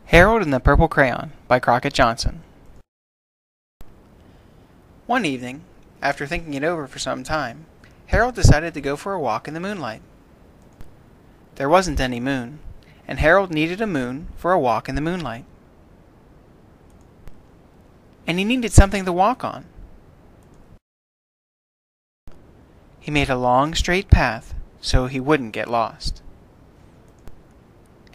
Harold and the Purple Crayon by Crockett Johnson. One evening, after thinking it over for some time, Harold decided to go for a walk in the moonlight. There wasn't any moon, and Harold needed a moon for a walk in the moonlight. And he needed something to walk on. He made a long, straight path so he wouldn't get lost.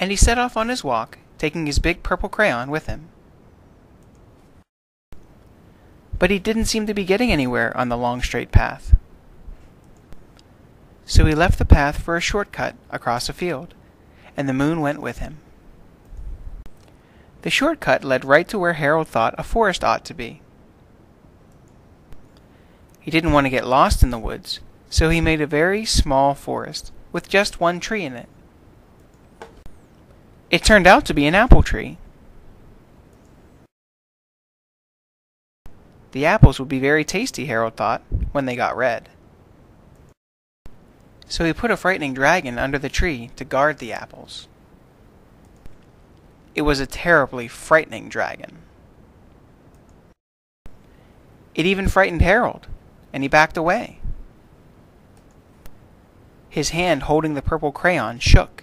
And he set off on his walk, taking his big purple crayon with him. But he didn't seem to be getting anywhere on the long straight path. So he left the path for a shortcut across a field, and the moon went with him. The shortcut led right to where Harold thought a forest ought to be. He didn't want to get lost in the woods, so he made a very small forest with just one tree in it. It turned out to be an apple tree. The apples would be very tasty, Harold thought, when they got red. So he put a frightening dragon under the tree to guard the apples. It was a terribly frightening dragon. It even frightened Harold, and he backed away. His hand holding the purple crayon shook.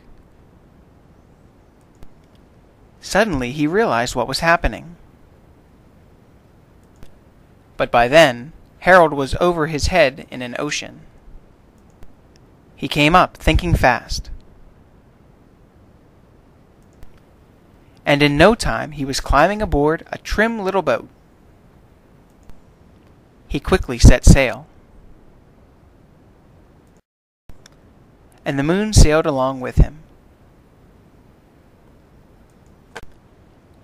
Suddenly he realized what was happening. But by then, Harold was over his head in an ocean. He came up, thinking fast. And in no time he was climbing aboard a trim little boat. He quickly set sail. And the moon sailed along with him.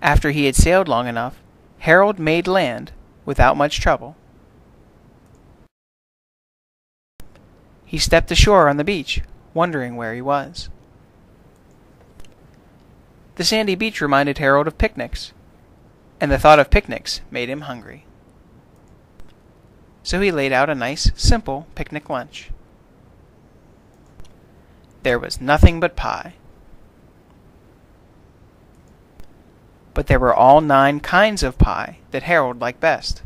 After he had sailed long enough, Harold made land without much trouble. He stepped ashore on the beach, wondering where he was. The sandy beach reminded Harold of picnics, and the thought of picnics made him hungry. So he laid out a nice, simple picnic lunch. There was nothing but pie. But there were all 9 kinds of pie that Harold liked best.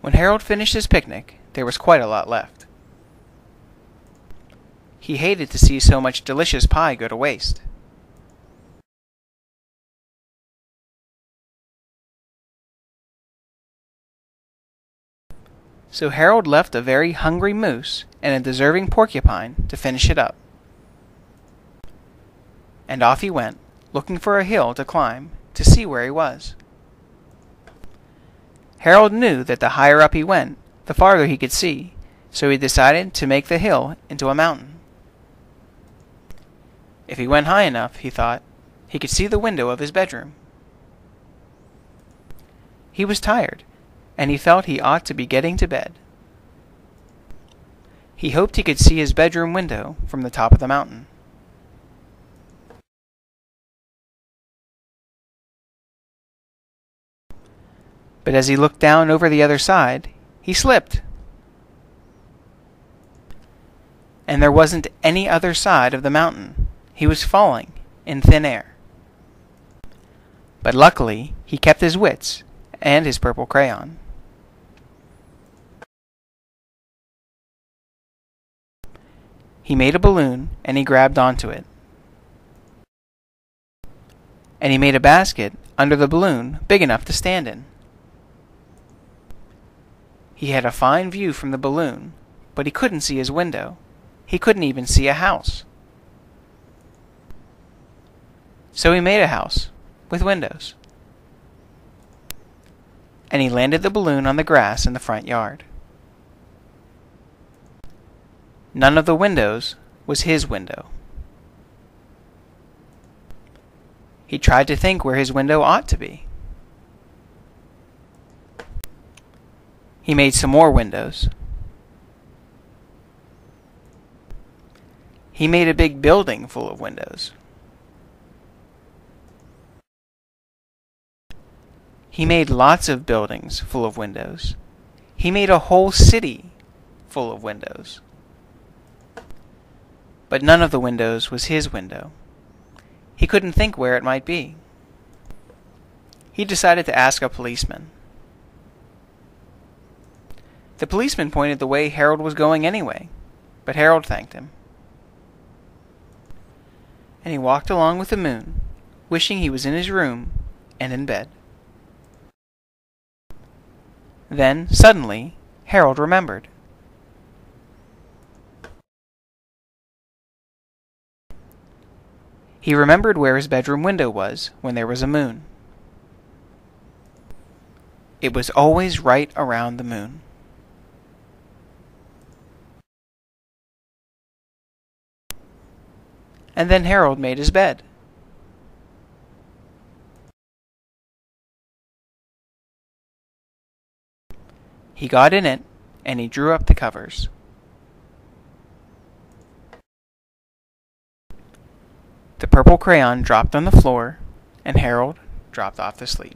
When Harold finished his picnic, there was quite a lot left. He hated to see so much delicious pie go to waste. So Harold left a very hungry moose and a deserving porcupine to finish it up. And off he went, looking for a hill to climb to see where he was. Harold knew that the higher up he went, the farther he could see, so he decided to make the hill into a mountain. If he went high enough, he thought, he could see the window of his bedroom. He was tired, and he felt he ought to be getting to bed. He hoped he could see his bedroom window from the top of the mountain. But as he looked down over the other side, he slipped. And there wasn't any other side of the mountain. He was falling in thin air. But luckily, he kept his wits and his purple crayon. He made a balloon and he grabbed onto it. And he made a basket under the balloon big enough to stand in. He had a fine view from the balloon, but he couldn't see his window. He couldn't even see a house. So he made a house with windows. And he landed the balloon on the grass in the front yard. None of the windows was his window. He tried to think where his window ought to be. He made some more windows. He made a big building full of windows. He made lots of buildings full of windows. He made a whole city full of windows. But none of the windows was his window. He couldn't think where it might be. He decided to ask a policeman. The policeman pointed the way Harold was going anyway, but Harold thanked him. And he walked along with the moon, wishing he was in his room and in bed. Then, suddenly, Harold remembered. He remembered where his bedroom window was when there was a moon. It was always right around the moon. And then Harold made his bed. He got in it, and he drew up the covers. The purple crayon dropped on the floor, and Harold dropped off to sleep.